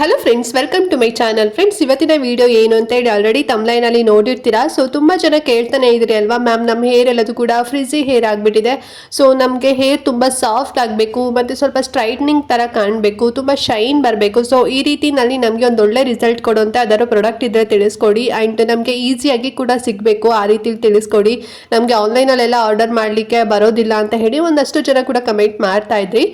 Hello friends, welcome to my channel. Friends, ಇವತ್ತಿನ video ಏನು ಅಂತ ಹೇಳಿ ಆಲ್ರೆಡಿ ತಮ್ಲೈನಲ್ಲಿ ನೋಡಿರ್ತೀರಾ. ಸೊ ತುಂಬ ಜನ ಕೇಳ್ತಾನೆ ಇದ್ರಿ ಅಲ್ವಾ, ಮ್ಯಾಮ್ ನಮ್ಮ ಹೇರ್ ಎಲ್ಲದು ಕೂಡ ಫ್ರಿಜಿ ಹೇರ್ ಆಗಿಬಿಟ್ಟಿದೆ. ಸೊ ನಮಗೆ ಹೇರ್ ತುಂಬ ಸಾಫ್ಟ್ ಆಗಬೇಕು ಮತ್ತು ಸ್ವಲ್ಪ ಸ್ಟ್ರೈಟ್ನಿಂಗ್ ಥರ ಕಾಣಬೇಕು, ತುಂಬ ಶೈನ್ ಬರಬೇಕು. ಸೊ ಈ ರೀತಿನಲ್ಲಿ ನಮಗೆ ಒಂದು ಒಳ್ಳೆ ರಿಸಲ್ಟ್ ಕೊಡುವಂತೆ ಅದರ ಪ್ರಾಡಕ್ಟ್ ಇದ್ದರೆ ತಿಳಿಸ್ಕೊಡಿ. ಆ್ಯಂಡ್ ನಮಗೆ ಈಸಿಯಾಗಿ ಕೂಡ ಸಿಗಬೇಕು, ಆ ರೀತಿ ತಿಳಿಸ್ಕೊಡಿ. ನಮಗೆ ಆನ್ಲೈನಲ್ಲೆಲ್ಲ ಆರ್ಡರ್ ಮಾಡಲಿಕ್ಕೆ ಬರೋದಿಲ್ಲ ಅಂತ ಹೇಳಿ ಒಂದಷ್ಟು ಜನ ಕೂಡ ಕಮೆಂಟ್ ಮಾಡ್ತಾ ಇದ್ರಿ.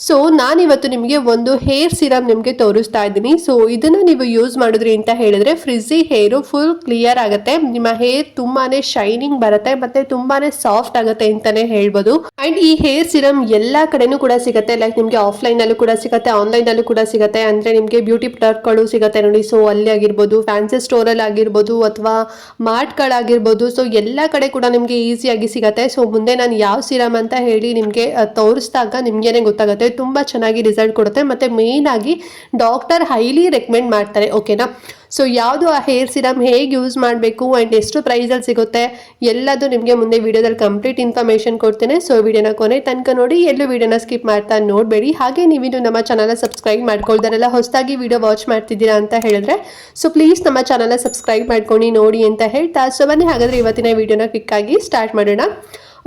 ಸೊ ನಾನಿವತ್ತು ನಿಮಗೆ ಒಂದು ಹೇರ್ ಸಿರಮ್ ನಿಮಗೆ ತೋರಿಸ್ತಾ ಇದ್ದೀನಿ. ಸೊ ಇದನ್ನ ನೀವು ಯೂಸ್ ಮಾಡಿದ್ರಿ ಅಂತ ಹೇಳಿದ್ರೆ ಫ್ರಿಜಿ ಹೇರು ಫುಲ್ ಕ್ಲಿಯರ್ ಆಗುತ್ತೆ, ನಿಮ್ಮ ಹೇರ್ ತುಂಬಾನೇ ಶೈನಿಂಗ್ ಬರುತ್ತೆ ಮತ್ತೆ ತುಂಬಾನೇ ಸಾಫ್ಟ್ ಆಗುತ್ತೆ ಅಂತಾನೆ ಹೇಳ್ಬೋದು. ಅಂಡ್ ಈ ಹೇರ್ ಸಿರಮ್ ಎಲ್ಲಾ ಕಡೆನೂ ಕೂಡ ಸಿಗುತ್ತೆ, ಲೈಕ್ ನಿಮ್ಗೆ ಆಫ್ಲೈನ್ ಅಲ್ಲೂ ಕೂಡ ಸಿಗುತ್ತೆ, ಆನ್ಲೈನ್ ಅಲ್ಲೂ ಕೂಡ ಸಿಗುತ್ತೆ. ಅಂದ್ರೆ ನಿಮ್ಗೆ ಬ್ಯೂಟಿ ಪ್ರಾಡಕ್ಟ್ಗಳು ಸಿಗುತ್ತೆ ನೋಡಿ. ಸೊ ಅಲ್ಲಿ ಆಗಿರ್ಬೋದು, ಫ್ಯಾನ್ಸಿ ಸ್ಟೋರ್ ಅಲ್ಲಿ ಆಗಿರ್ಬೋದು, ಅಥವಾ ಮಾರ್ಟ್ಗಳಾಗಿರ್ಬೋದು. ಸೊ ಎಲ್ಲಾ ಕಡೆ ಕೂಡ ನಿಮ್ಗೆ ಈಸಿಯಾಗಿ ಸಿಗುತ್ತೆ. ಸೊ ಮುಂದೆ ನಾನು ಯಾವ ಸಿರಮ್ ಅಂತ ಹೇಳಿ ನಿಮ್ಗೆ ತೋರಿಸಿದಾಗ ನಿಮ್ಗೇನೆ ಗೊತ್ತಾಗುತ್ತೆ. ತುಂಬಾ ಚೆನ್ನಾಗಿ ರಿಸಲ್ಟ್ ಕೊಡುತ್ತೆ ಮತ್ತೆ ಮೇನ್ ಆಗಿ ಡಾಕ್ಟರ್ ಹೈಲಿ ರೆಕಮೆಂಡ್ ಮಾಡ್ತಾರೆ, ಓಕೆನಾ. ಸೊ ಯಾವುದು ಆ ಹೇರ್ ಸಿರಮ್ ಹೇಗೆ ಯೂಸ್ ಮಾಡಬೇಕು ಆ್ಯಂಡ್ ಎಷ್ಟು ಪ್ರೈಸಲ್ಲಿ ಸಿಗುತ್ತೆ ಎಲ್ಲದು ನಿಮಗೆ ಮುಂದೆ ವಿಡಿಯೋದಲ್ಲಿ ಕಂಪ್ಲೀಟ್ ಇನ್ಫಾರ್ಮೇಷನ್ ಕೊಡ್ತೇನೆ. ಸೊ ವಿಡಿಯೋನ ಕೊನೆ ತನಕ ನೋಡಿ, ಎಲ್ಲೂ ವಿಡಿಯೋನ ಸ್ಕಿಪ್ ಮಾಡ್ತಾ ನೋಡಬೇಡಿ. ಹಾಗೆ ನೀವಿನ್ನು ನಮ್ಮ ಚಾನಲ್ನ ಸಬ್ಸ್ಕ್ರೈಬ್ ಮಾಡ್ಕೊಳ್ದಾರೆಲ್ಲ ಹೊಸದಾಗಿ ವಿಡಿಯೋ ವಾಚ್ ಮಾಡ್ತಿದ್ದೀರಾ ಅಂತ ಹೇಳಿದ್ರೆ ಸೊ ಪ್ಲೀಸ್ ನಮ್ಮ ಚಾನಲ್ನ ಸಬ್ಸ್ಕ್ರೈಬ್ ಮಾಡ್ಕೊಂಡು ನೋಡಿ ಅಂತ ಹೇಳ್ತಾ, ಸೊ ಬನ್ನಿ ಹಾಗಾದರೆ ಇವತ್ತಿನ ವಿಡಿಯೋನ ಕ್ವಿಕ್ಕಾಗಿ ಸ್ಟಾರ್ಟ್ ಮಾಡೋಣ.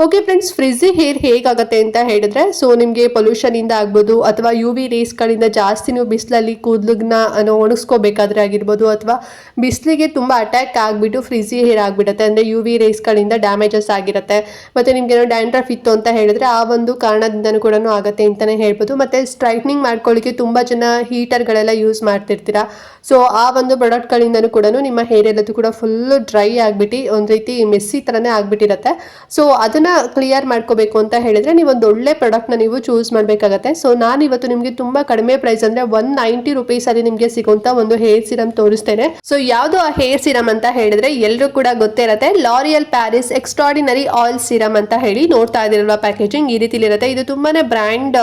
ಓಕೆ ಫ್ರೆಂಡ್ಸ್, ಫ್ರಿಜಿ ಹೇರ್ ಹೇಗಾಗುತ್ತೆ ಅಂತ ಹೇಳಿದ್ರೆ, ಸೊ ನಿಮಗೆ ಪೊಲ್ಯೂಷನಿಂದ ಆಗ್ಬೋದು ಅಥವಾ ಯು ವಿ ರೇಸ್ಗಳಿಂದ ಜಾಸ್ತಿ ನೀವು ಬಿಸಿಲಲ್ಲಿ ಕೂದಲನ್ನ ಒಣಗಿಸ್ಕೋಬೇಕಾದ್ರೆ ಆಗಿರ್ಬೋದು, ಅಥವಾ ಬಿಸಿಲಿಗೆ ತುಂಬ ಅಟ್ಯಾಕ್ ಆಗಿಬಿಟ್ಟು ಫ್ರಿಜಿ ಹೇರ್ ಆಗಿಬಿಡುತ್ತೆ. ಅಂದರೆ ಯು ವಿ ರೇಸ್ಗಳಿಂದ ಡ್ಯಾಮೇಜಸ್ ಆಗಿರುತ್ತೆ. ಮತ್ತು ನಿಮ್ಗೇನೋ ಡ್ಯಾಂಡ್ರಫ್ ಇತ್ತು ಅಂತ ಹೇಳಿದ್ರೆ ಆ ಒಂದು ಕಾರಣದಿಂದನೂ ಕೂಡ ಆಗುತ್ತೆ ಅಂತಲೇ ಹೇಳ್ಬೋದು. ಮತ್ತು ಸ್ಟ್ರೈಟ್ನಿಂಗ್ ಮಾಡ್ಕೊಳ್ಳಿಕ್ಕೆ ತುಂಬ ಜನ ಹೀಟರ್ಗಳೆಲ್ಲ ಯೂಸ್ ಮಾಡ್ತಿರ್ತೀರಾ. ಸೊ ಆ ಒಂದು ಪ್ರಾಡಕ್ಟ್ಗಳಿಂದನೂ ಕೂಡ ನಿಮ್ಮ ಹೇರ್ ಎಲ್ಲದು ಕೂಡ ಫುಲ್ಲು ಡ್ರೈ ಆಗಿಬಿಟ್ಟು ಒಂದು ರೀತಿ ಮೆಸ್ಸಿ ಥರನೇ ಆಗಿಬಿಟ್ಟಿರುತ್ತೆ. ಸೊ ಅದನ್ನು ಕ್ಲಿಯರ್ ಮಾಡ್ಕೋಬೇಕು ಅಂತ ಹೇಳಿದ್ರೆ ನೀವು ಒಂದು ಒಳ್ಳೆ ಪ್ರಾಡಕ್ಟ್ನ ನೀವು ಚೂಸ್ ಮಾಡಬೇಕಾಗತ್ತೆ. ಸೊ ನಾನು ಇವತ್ತು ನಿಮಗೆ ತುಂಬಾ ಕಡಿಮೆ ಪ್ರೈಸ್ ಅಂದ್ರೆ 190 rupees ಅಲ್ಲಿ ನಿಮಗೆ ಸಿಗುವಂತ ಒಂದು ಹೇರ್ ಸಿರಮ್ ತೋರಿಸ್ತೇನೆ. ಸೊ ಯಾವುದು ಆ ಹೇರ್ ಸಿರಮ್ ಅಂತ ಹೇಳಿದ್ರೆ ಎಲ್ಲರೂ ಕೂಡ ಗೊತ್ತಿರುತ್ತೆ, L'Oreal Paris extraordinary oil serum ಅಂತ ಹೇಳಿ. ನೋಡ್ತಾ ಇದಿರಲ್ವಾ, ಪ್ಯಾಕೇಜಿಂಗ್ ಈ ರೀತಿಲಿ ಇರುತ್ತೆ. ಇದು ತುಂಬಾನೇ ಬ್ರ್ಯಾಂಡ್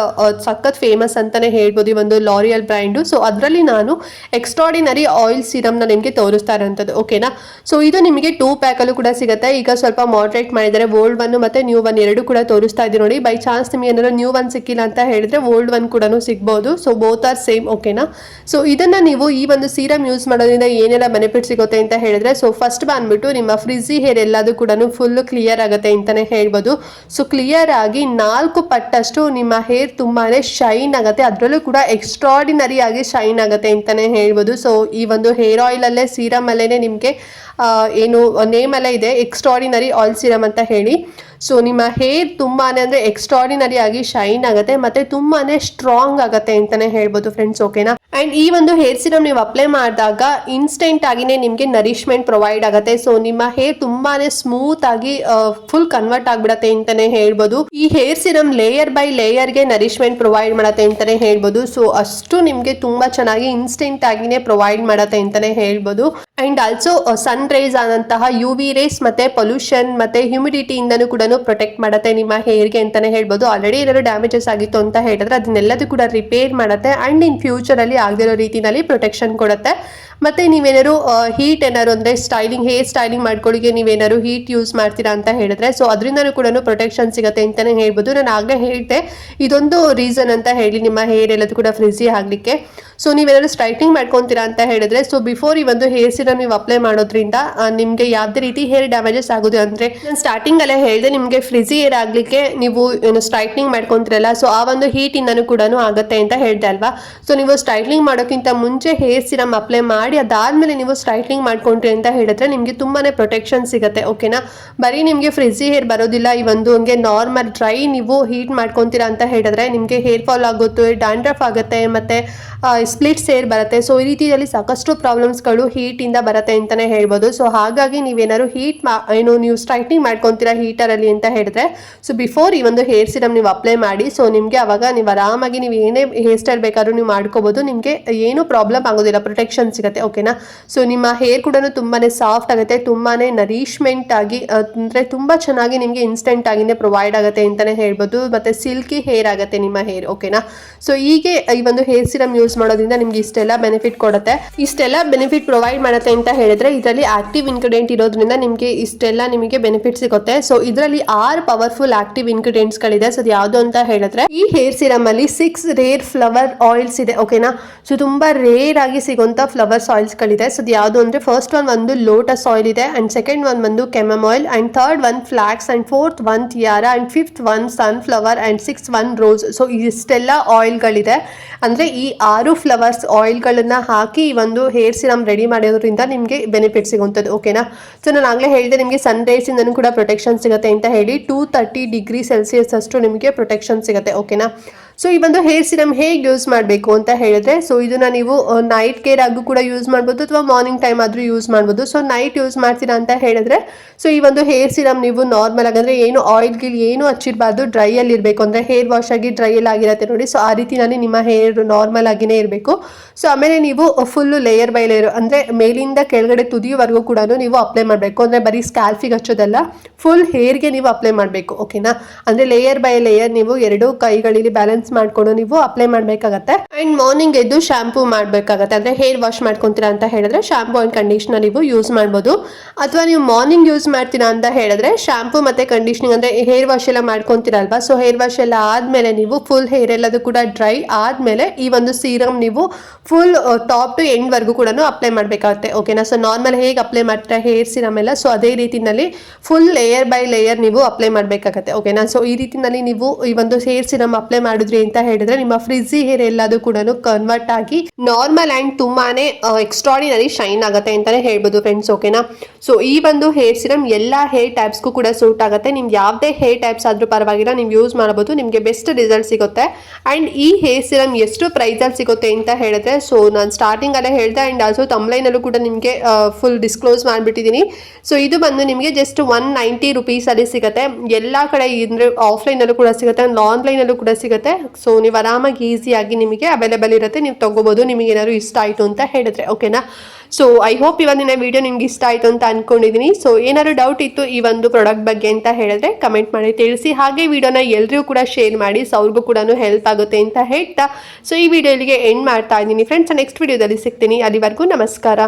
ಸಖತ್ ಫೇಮಸ್ ಅಂತಾನೆ ಹೇಳ್ಬೋದು, ಒಂದು ಲಾರಿಯಲ್ ಬ್ರ್ಯಾಂಡು. ಸೊ ಅದರಲ್ಲಿ ನಾನು ಎಕ್ಸ್ಟ್ರಾರ್ಡಿನರಿ ಆಯಿಲ್ ಸಿರಮ್ ನ ನಿಮಗೆ ತೋರಿಸ್ತಾ ಇರೋಂಥದ್ದು, ಓಕೆನಾ. ಸೊ ಇದು ನಿಮಗೆ 2 ಪ್ಯಾಕ್ ಅಲ್ಲೂ ಕೂಡ ಸಿಗುತ್ತೆ. ಈಗ ಸ್ವಲ್ಪ ಮಾಡ್ರೇಟ್ ಮಾಡಿದರೆ ಓಲ್ಡ್ ಒನ್ ಮತ್ತೆ ನ್ಯೂ ಒನ್ ಎರಡು ಕೂಡ ತೋರಿಸ್ತಾ ಇದ್ದೀವಿ ನೋಡಿ. ಬೈ ಚಾನ್ಸ್ ನಿಮಗೆ ಏನಾದ್ರು ನ್ಯೂ ಒನ್ ಸಿಕ್ಕಿಲ್ಲ ಅಂತ ಹೇಳಿದ್ರೆ ಓಲ್ಡ್ ಒನ್ ಕೂಡ ಸಿಗ್ಬೋದು. ಸೊ ಬೋತ್ ಆರ್ ಸೇಮ್, ಓಕೆನಾ. ಸೊ ಇದನ್ನ ನೀವು ಈ ಒಂದು ಸೀರಮ್ ಯೂಸ್ ಮಾಡೋದ್ರಿಂದ ಏನೆಲ್ಲ ಬೆನಿಫಿಟ್ ಸಿಗುತ್ತೆ ಅಂತ ಹೇಳಿದ್ರೆ, ಸೊ ಫಸ್ಟ್ ಬಂದ್ಬಿಟ್ಟು ನಿಮ್ಮ ಫ್ರಿಜಿ ಹೇರ್ ಎಲ್ಲದೂ ಕೂಡ ಫುಲ್ ಕ್ಲಿಯರ್ ಆಗುತ್ತೆ ಅಂತಾನೆ ಹೇಳ್ಬೋದು. ಸೊ ಕ್ಲಿಯರ್ ಆಗಿ 4 ಪಟ್ಟಷ್ಟು ನಿಮ್ಮ ಹೇರ್ ತುಂಬಾನೇ ಶೈನ್ ಆಗುತ್ತೆ, ಅದರಲ್ಲೂ ಕೂಡ ಎಕ್ಸ್ಟ್ರಾರ್ಡಿನರಿ ಆಗಿ ಶೈನ್ ಆಗುತ್ತೆ ಅಂತಾನೆ ಹೇಳ್ಬೋದು. ಸೊ ಈ ಒಂದು ಹೇರ್ ಆಯಿಲ್ ಅಲ್ಲೇ ಸೀರಮ್ ಅಲ್ಲೇನೆ ನಿಮಗೆ ಏನು ನೇಮ್ ಎಲ್ಲ ಇದೆ, ಎಕ್ಸ್ಟ್ರಾರ್ಡಿನರಿ ಆಯಿಲ್ ಸಿರಮ್ ಅಂತ ಹೇಳಿ. ಸೊ ನಿಮ್ಮ ಹೇರ್ ತುಂಬಾನೇ ಅಂದ್ರೆ ಎಕ್ಸ್ಟ್ರಾರ್ಡಿನರಿ ಆಗಿ ಶೈನ್ ಆಗುತ್ತೆ ಮತ್ತೆ ತುಂಬಾನೇ ಸ್ಟ್ರಾಂಗ್ ಆಗುತ್ತೆ ಅಂತಾನೆ ಹೇಳ್ಬೋದು ಫ್ರೆಂಡ್ಸ್, ಓಕೆನಾ. ಅಂಡ್ ಈ ಒಂದು ಹೇರ್ ಸಿರಮ್ ನೀವು ಅಪ್ಲೈ ಮಾಡಿದಾಗ ಇನ್ಸ್ಟೆಂಟ್ ಆಗಿನೇ ನಿಮಗೆ ನರಿಶ್ಮೆಂಟ್ ಪ್ರೊವೈಡ್ ಆಗುತ್ತೆ. ಸೊ ನಿಮ್ಮ ಹೇರ್ ತುಂಬಾನೇ ಸ್ಮೂತ್ ಆಗಿ ಫುಲ್ ಕನ್ವರ್ಟ್ ಆಗ್ಬಿಡತ್ತೆ ಅಂತಾನೆ ಹೇಳ್ಬೋದು. ಈ ಹೇರ್ ಸಿರಮ್ ಲೇಯರ್ ಬೈ ಲೇಯರ್ಗೆ ನರಿಶ್ಮೆಂಟ್ ಪ್ರೊವೈಡ್ ಮಾಡುತ್ತೆ ಅಂತಾನೆ ಹೇಳ್ಬೋದು. ಸೊ ಅಷ್ಟು ನಿಮಗೆ ತುಂಬಾ ಚೆನ್ನಾಗಿ ಇನ್ಸ್ಟೆಂಟ್ ಆಗಿನೇ ಪ್ರೊವೈಡ್ ಮಾಡುತ್ತೆ ಅಂತಾನೆ ಹೇಳ್ಬೋದು. ಅಂಡ್ ಆಲ್ಸೋ ಸನ್ ರೇಸ್ ಆದಂತಹ ಯು ವಿ ರೇಸ್ ಮತ್ತೆ ಪೊಲ್ಯೂಷನ್ ಮತ್ತೆ ಹ್ಯೂಮಿಡಿಟಿ ಇಂದನೂ ಕೂಡ ಪ್ರೊಟೆಕ್ಟ್ ಮಾಡುತ್ತೆ ನಿಮ್ಮ ಹೇರ್ಗೆ ಅಂತಾನೆ ಹೇಳ್ಬೋದು. ಆಲ್ರೆಡಿ ಏನಾದ್ರು ಡ್ಯಾಮೇಜಸ್ ಆಗಿತ್ತು ಅಂತ ಹೇಳಿದ್ರೆ ಅದನ್ನೆಲ್ಲದೂ ಕೂಡ ರಿಪೇರ್ ಮಾಡುತ್ತೆ. ಅಂಡ್ ಇನ್ ಫ್ಯೂಚರ್ ಅಲ್ಲಿ ಆಗದಿರೋ ರೀತಿನಲ್ಲಿ ಪ್ರೊಟೆಕ್ಷನ್ ಕೊಡುತ್ತೆ. ಮತ್ತೆ ನೀವೇನಾದ್ರು ಹೀಟ್ ಏನಾದ್ರು ಅಂದ್ರೆ ಸ್ಟೈಲಿಂಗ್ ಹೇರ್ ಸ್ಟೈಲಿಂಗ್ ಮಾಡ್ಕೊಳ್ಳಿಕ್ಕೆ ನೀವೇನಾದ್ರು ಹೀಟ್ ಯೂಸ್ ಮಾಡ್ತೀರಾ ಅಂತ ಹೇಳಿದ್ರೆ ಸೊ ಅದರಿಂದನೂ ಕೂಡ ಪ್ರೊಟೆಕ್ಷನ್ ಸಿಗುತ್ತೆ ಅಂತಾನೆ ಹೇಳ್ಬೋದು. ನಾನು ಆಗಲೇ ಹೇಳಿದೆ ಇದೊಂದು ರೀಸನ್ ಅಂತ ಹೇಳಿ ನಿಮ್ಮ ಹೇರ್ ಎಲ್ಲದೂ ಕೂಡ ಫ್ರಿಜಿ ಆಗ್ಲಿಕ್ಕೆ. ಸೊ ನೀವೇನಾದ್ರು ಸ್ಟ್ರೈಟ್ನಿಂಗ್ ಮಾಡ್ಕೊತೀರಾ ಅಂತ ಹೇಳಿದ್ರೆ ಸೊ ಬಿಫೋರ್ ಈ ಒಂದು ಹೇರ್ ಸಿರಮ್ ನೀವು ಅಪ್ಲೈ ಮಾಡೋದ್ರಿಂದ ನಿಮಗೆ ಯಾವುದೇ ರೀತಿ ಹೇರ್ ಡ್ಯಾಮೇಜಸ್ ಆಗೋದು. ಅಂದ್ರೆ ನಾನು ಸ್ಟಾರ್ಟಿಂಗ್ ಅಲ್ಲೇ ಹೇಳಿದೆ, ನಿಮಗೆ ಫ್ರಿಜಿ ಹೇರ್ ಆಗ್ಲಿಕ್ಕೆ ನೀವು ಏನು ಸ್ಟ್ರೈಟ್ನಿಂಗ್ ಮಾಡ್ಕೊಂತೀರಲ್ಲ ಸೊ ಆ ಒಂದು ಹೀಟ್ ಇಂದನೂ ಕೂಡ ಆಗುತ್ತೆ ಅಂತ ಹೇಳ್ದೆ ಅಲ್ವಾ. ಸೊ ನೀವು ಸ್ಟ್ರೈಟ್ನಿಂಗ್ ಮಾಡೋಕ್ಕಿಂತ ಮುಂಚೆ ಹೇರ್ ಸಿರಮ್ ಅಪ್ಲೈ ಮಾಡಿ ಅದಾದ್ಮೇಲೆ ನೀವು ಸ್ಟ್ರೈಟ್ನಿಂಗ್ ಮಾಡ್ಕೊಂಡ್ರಿ ಅಂತ ಹೇಳಿದ್ರೆ ನಿಮಗೆ ತುಂಬಾನೇ ಪ್ರೊಟೆಕ್ಷನ್ ಸಿಗುತ್ತೆ, ಓಕೆನಾ. ಬರೀ ನಿಮಗೆ ಫ್ರಿಜಿ ಹೇರ್ ಬರೋದಿಲ್ಲ, ಈ ಒಂದು ಹಂಗೆ ನಾರ್ಮಲ್ ಡ್ರೈ ನೀವು ಹೀಟ್ ಮಾಡ್ಕೊಂತೀರಾ ಅಂತ ಹೇಳಿದ್ರೆ ನಿಮಗೆ ಹೇರ್ ಫಾಲ್ ಆಗುತ್ತೆ, ಡ್ಯಾಂಡ್ರಫ್ ಆಗುತ್ತೆ ಮತ್ತೆ ಸ್ಪ್ಲಿಟ್ಸ್ ಹೇರ್ ಬರುತ್ತೆ. ಸೊ ಈ ರೀತಿಯಲ್ಲಿ ಸಾಕಷ್ಟು ಪ್ರಾಬ್ಲಮ್ಸ್ಗಳು ಹೀಟ್ ಇಂದ ಬರುತ್ತೆ ಅಂತಾನೆ ಹೇಳ್ಬೋದು. ಸೊ ಹಾಗಾಗಿ ನೀವೇನಾದ್ರು ನೀವು ಸ್ಟ್ರೈಟ್ನಿಂಗ್ ಮಾಡ್ಕೊಂತೀರಾ ಹೀಟರ್ ಅಲ್ಲಿ ಅಂತ ಹೇಳಿದ್ರೆ ಸೊ ಬಿಫೋರ್ ಈ ಒಂದು ಹೇರ್ ಸಿರಮ್ ನೀವು ಅಪ್ಲೈ ಮಾಡಿ. ಸೊ ನಿಮ್ಗೆ ಅವಾಗ ನೀವು ಆರಾಮಾಗಿ ನೀವು ಏನೇ ಹೇರ್ ಸ್ಟೈಲ್ ಬೇಕಾದ್ರೂ ನೀವು ಮಾಡ್ಕೋಬಹುದು, ನಿಮ್ಗೆ ಏನು ಪ್ರಾಬ್ಲಮ್ ಆಗೋದಿಲ್ಲ, ಪ್ರೊಟೆಕ್ಷನ್ ಸಿಗುತ್ತೆ, ಆಗುತ್ತೆ ಓಕೆನಾ. ಸೊ ನಿಮ್ಮ ಹೇರ್ ಕೂಡ ತುಂಬಾ ಸಾಫ್ಟ್ ಆಗುತ್ತೆ, ತುಂಬಾ ನರಿಶ್ಮೆಂಟ್ ಆಗಿ ಅಂದರೆ ತುಂಬ ಚೆನ್ನಾಗಿ ನಿಮಗೆ ಇನ್ಸ್ಟೆಂಟ್ ಆಗಿನೇ ಪ್ರೊವೈಡ್ ಆಗುತ್ತೆ ಅಂತಲೇ ಹೇಳ್ಬೋದು. ಮತ್ತು ಸಿಲ್ಕಿ ಹೇರ್ ಆಗುತ್ತೆ ನಿಮ್ಮ ಹೇರ್ ಓಕೆನಾ. ಸೊ ಹೀಗೆ ಈ ಒಂದು ಹೇರ್ ಸಿರಮ್ ಯೂಸ್ ಮಾಡೋದ್ರಿಂದ ನಿಮ್ಗೆ ಇಷ್ಟೆಲ್ಲ ಬೆನಿಫಿಟ್ ಕೊಡುತ್ತೆ. ಇಷ್ಟೆಲ್ಲ ಬೆನಿಫಿಟ್ ಪ್ರೊವೈಡ್ ಮಾಡುತ್ತೆ ಅಂತ ಹೇಳಿದ್ರೆ ಇದರಲ್ಲಿ ಆಕ್ಟಿವ್ ಇಂಗ್ರೀಡಿಯೆಂಟ್ ಇರೋದ್ರಿಂದ ನಿಮಗೆ ಇಷ್ಟೆಲ್ಲ ನಿಮಗೆ ಬೆನಿಫಿಟ್ ಸಿಗುತ್ತೆ. ಸೊ ಇದರಲ್ಲಿ 6 ಪವರ್ಫುಲ್ ಆಕ್ಟಿವ್ ಇಂಗ್ರೀಡಿಯೆಂಟ್ಸ್ಗಳಿದೆ. ಸೊ ಅದು ಯಾವುದು ಅಂತ ಹೇಳಿದ್ರೆ ಈ ಹೇರ್ ಸಿರಮ್ ಅಲ್ಲಿ 6 ರೇರ್ ಫ್ಲವರ್ ಆಯಿಲ್ಸ್ ಇದೆ ಓಕೆನಾ. ಸೊ ತುಂಬಾ ರೇರ್ ಆಗಿ ಸಿಗುವಂತ ಫ್ಲವರ್ಸ್ ಆಯಿಲ್ಸ್ಗಳಿದೆ. ಸೊ ಅದು ಯಾವುದು ಅಂದ್ರೆ ಫಸ್ಟ್ ಒಂದು ಲೋಟಸ್ ಆಯಿಲ್ ಇದೆ, ಅಂಡ್ ಸೆಕೆಂಡ್ ಬಂದು ಕೆಮಮ್ oil, and third flax, and fourth ಟಿಯಾರಾ, and fifth sunflower, and six rose. So ಇಷ್ಟೆಲ್ಲ ಆಯಿಲ್ಗಳಿದೆ. ಅಂದ್ರೆ ಈ 6 ಫ್ಲವರ್ಸ್ ಆಯಿಲ್ಗಳನ್ನ ಹಾಕಿ ಈ ಒಂದು ಹೇರ್ ಸಿರಮ್ ರೆಡಿ ಮಾಡೋದ್ರಿಂದ ನಿಮಗೆ ಬೆನಿಫಿಟ್ ಸಿಗುವಂಥದ್ದು ಓಕೆನಾ. ಸೊ ನಾನು ಆಗಲೇ ಹೇಳಿದೆ ನಿಮಗೆ ಸನ್ ರೇಸ್ ಇಂದನೂ ಕೂಡ ಪ್ರೊಟೆಕ್ಷನ್ ಸಿಗುತ್ತೆ ಅಂತ ಹೇಳಿ. 230 ಡಿಗ್ರಿ ಸೆಲ್ಸಿಯಸ್ ಅಷ್ಟು ನಿಮಗೆ ಪ್ರೊಟೆಕ್ಷನ್ ಸಿಗುತ್ತೆ ಓಕೆನಾ. ಸೊ ಈ ಒಂದು ಹೇರ್ ಸಿರಮ್ ಹೇಗೆ ಯೂಸ್ ಮಾಡಬೇಕು ಅಂತ ಹೇಳಿದ್ರೆ, ಸೊ ಇದನ್ನ ನೀವು ನೈಟ್ ಕೇರ್ ಆಗು ಕೂಡ ಯೂಸ್ ಮಾಡ್ಬೋದು ಅಥವಾ ಮಾರ್ನಿಂಗ್ ಟೈಮ್ ಆದ್ರೂ ಯೂಸ್ ಮಾಡ್ಬೋದು. ಸೊ ನೈಟ್ ಯೂಸ್ ಮಾಡ್ತೀರಾ ಅಂತ ಹೇಳಿದ್ರೆ ಸೊ ಈ ಒಂದು ಹೇರ್ ಸಿರಮ್ ನೀವು ನಾರ್ಮಲ್ ಆಗಿ ಅಂದ್ರೆ ಏನು ಆಯಿಲ್ ಗಿಲ್ ಏನು ಹಚ್ಚಿರಬಾರ್ದು, ಡ್ರೈ ಅಲ್ಲಿ ಇರಬೇಕು. ಅಂದ್ರೆ ಹೇರ್ ವಾಶ್ ಆಗಿ ಡ್ರೈ ಅಲ್ಲಿ ಆಗಿರತ್ತೆ ನೋಡಿ. ಸೊ ಆ ರೀತಿನಲ್ಲಿ ನಿಮ್ಮ ಹೇರ್ ನಾರ್ಮಲ್ ಆಗಿನೇ ಇರಬೇಕು. ಸೊ ಆಮೇಲೆ ನೀವು ಫುಲ್ ಲೇಯರ್ ಬೈ ಲೇಯರ್ ಅಂದ್ರೆ ಮೇಲಿಂದ ಕೆಳಗಡೆ ತುದಿಯವರೆಗೂ ಕೂಡ ನೀವು ಅಪ್ಲೈ ಮಾಡಬೇಕು. ಅಂದ್ರೆ ಬರೀ ಸ್ಕ್ಯಾಲ್ಫಿಗೆ ಹಚ್ಚೋದಲ್ಲ, ಫುಲ್ ಹೇರ್ಗೆ ನೀವು ಅಪ್ಲೈ ಮಾಡಬೇಕು ಓಕೆನಾ. ಅಂದ್ರೆ ಲೇಯರ್ ಬೈ ಲೇಯರ್ ನೀವು 2 ಕೈಗಳಲ್ಲಿ ಬ್ಯಾಲೆನ್ಸ್ ಮಾಡ್ಕೊಂಡು ನೀವು ಅಪ್ಲೈ ಮಾಡಬೇಕಾಗತ್ತೆ. ಅಂಡ್ ಮಾರ್ನಿಂಗ್ ಎದ್ದು ಶಾಂಪೂ ಮಾಡಬೇಕಾಗತ್ತೆ. ಅಂದ್ರೆ ಹೇರ್ ವಾಶ್ ಮಾಡ್ಕೊಂತೀರಾ ಅಂತ ಹೇಳಿದ್ರೆ ಶಾಂಪೂ ಅಂಡ್ ಕಂಡೀಷನರ್ ನೀವು ಯೂಸ್ ಮಾಡ್ಬೋದು. ಅಥವಾ ನೀವು ಮಾರ್ನಿಂಗ್ ಯೂಸ್ ಮಾಡ್ತೀರಾ ಅಂತ ಹೇಳಿದ್ರೆ ಶಾಂಪೂ ಮತ್ತೆ ಕಂಡೀಷನಿಂಗ್ ಅಂದ್ರೆ ಹೇರ್ ವಾಶ್ ಎಲ್ಲ ಮಾಡ್ಕೊಂತೀರಲ್ವಾ. ಸೊ ಹೇರ್ ವಾಶ್ ಎಲ್ಲ ಆದ್ಮೇಲೆ ನೀವು ಫುಲ್ ಹೇರ್ ಎಲ್ಲದು ಕೂಡ ಡ್ರೈ ಆದ್ಮೇಲೆ ಈ ಒಂದು ಸೀರಮ್ ನೀವು ಫುಲ್ ಟಾಪ್ ಟು ಎಂಡ್ ವರ್ಗೂ ಕೂಡ ಅಪ್ಲೈ ಮಾಡಬೇಕಾಗುತ್ತೆ ಓಕೆನಾ. ಸೊ ನಾರ್ಮಲ್ ಹೇಗೆ ಅಪ್ಲೈ ಮಾಡ್ತಾರೆ ಹೇರ್ ಸಿರಮ್ ಎಲ್ಲ, ಸೊ ಅದೇ ರೀತಿನಲ್ಲಿ ಫುಲ್ ಲೇಯರ್ ಬೈ ಲೇಯರ್ ನೀವು ಅಪ್ಲೈ ಮಾಡಬೇಕಾಗತ್ತೆ ಓಕೆನಾ. ಸೊ ಈ ರೀತಿನಲ್ಲಿ ನೀವು ಈ ಒಂದು ಹೇರ್ ಸಿರಮ್ ಅಪ್ಲೈ ಮಾಡಿದ್ರಿ ಅಂತ ಹೇಳಿದ್ರೆ ನಿಮ್ಮ ಫ್ರಿಜಿ ಹೇರ್ ಎಲ್ಲದೂ ಕೂಡ ಕನ್ವರ್ಟ್ ಆಗಿ ನಾರ್ಮಲ್ ಅಂಡ್ ತುಂಬಾನೇ ಎಕ್ಸ್ಟ್ರಾಡಿನರಿ ಶೈನ್ ಆಗುತ್ತೆ ಅಂತಾನೆ ಹೇಳ್ಬೋದು ಫ್ರೆಂಡ್ಸ್ ಓಕೆನಾ. ಸೊ ಈ ಒಂದು ಹೇರ್ ಸಿರಮ್ ಎಲ್ಲಾ ಹೇರ್ ಟೈಪ್ಸ್ಗೂ ಕೂಡ ಸೂಟ್ ಆಗುತ್ತೆ. ನಿಮ್ಗೆ ಯಾವುದೇ ಹೇರ್ ಟೈಪ್ಸ್ ಆದ್ರೂ ಪರವಾಗಿಲ್ಲ, ನೀವು ಯೂಸ್ ಮಾಡಬಹುದು, ನಿಮಗೆ ಬೆಸ್ಟ್ ರಿಸಲ್ಟ್ ಸಿಗುತ್ತೆ. ಅಂಡ್ ಈ ಹೇರ್ ಸಿರಮ್ ಎಷ್ಟು ಪ್ರೈಸ್ ಅಲ್ಲಿ ಸಿಗುತ್ತೆ ಅಂತ ಹೇಳಿದ್ರೆ, ಸೊ ನಾನು ಸ್ಟಾರ್ಟಿಂಗ್ ಅಲ್ಲೇ ಹೇಳ್ದೆ ಅಂಡ್ ಆಲ್ಸೋ ತಮ್ಲೈನಲ್ಲೂ ಕೂಡ ನಿಮಗೆ ಫುಲ್ ಡಿಸ್ಕ್ಲೋಸ್ ಮಾಡಿಬಿಟ್ಟಿದ್ದೀನಿ. ಸೊ ಇದು ಬಂದು ನಿಮಗೆ ಜಸ್ಟ್ 190 ರುಪೀಸ್ ಅಲ್ಲಿ ಸಿಗುತ್ತೆ. ಎಲ್ಲಾ ಕಡೆ ಅಂದ್ರೆ ಆಫ್ಲೈನ್ ಅಲ್ಲೂ ಕೂಡ ಸಿಗುತ್ತೆ ಅಂಡ್ ಆನ್ಲೈನ್ ಅಲ್ಲೂ ಕೂಡ ಸಿಗುತ್ತೆ. ಸೊ ನೀವು ಆರಾಮಾಗಿ ಈಸಿಯಾಗಿ ನಿಮಗೆ ಅವೈಲೇಬಲ್ ಇರುತ್ತೆ, ನೀವು ತಗೋಬಹುದು ನಿಮಗೆ ಏನಾದ್ರು ಇಷ್ಟ ಆಯಿತು ಅಂತ ಹೇಳಿದ್ರೆ ಓಕೆನಾ. ಸೊ ಐ ಹೋಪ್ ಇವತ್ತಿನ ವಿಡಿಯೋ ನಿಮ್ಗೆ ಇಷ್ಟ ಆಯಿತು ಅಂತ ಅನ್ಕೊಂಡಿದ್ದೀನಿ. ಸೊ ಏನಾದ್ರು ಡೌಟ್ ಇತ್ತು ಈ ಒಂದು ಪ್ರಾಡಕ್ಟ್ ಬಗ್ಗೆ ಅಂತ ಹೇಳಿದ್ರೆ ಕಮೆಂಟ್ ಮಾಡಿ ತಿಳಿಸಿ. ಹಾಗೆ ವಿಡಿಯೋನ ಎಲ್ಲರಿಗೂ ಕೂಡ ಶೇರ್ ಮಾಡಿ, ಸೊ ಅವ್ರಿಗೂ ಕೂಡ ಹೆಲ್ಪ್ ಆಗುತ್ತೆ ಅಂತ ಹೇಳ್ತಾ ಸೊ ಈ ವಿಡಿಯೋ ಇಲ್ಲಿಗೆ ಎಂಡ್ ಮಾಡ್ತಾ ಇದ್ದೀನಿ ಫ್ರೆಂಡ್ಸ್. ನೆಕ್ಸ್ಟ್ ವಿಡಿಯೋದಲ್ಲಿ ಸಿಗ್ತೀನಿ, ಅಲ್ಲಿವರೆಗೂ ನಮಸ್ಕಾರ.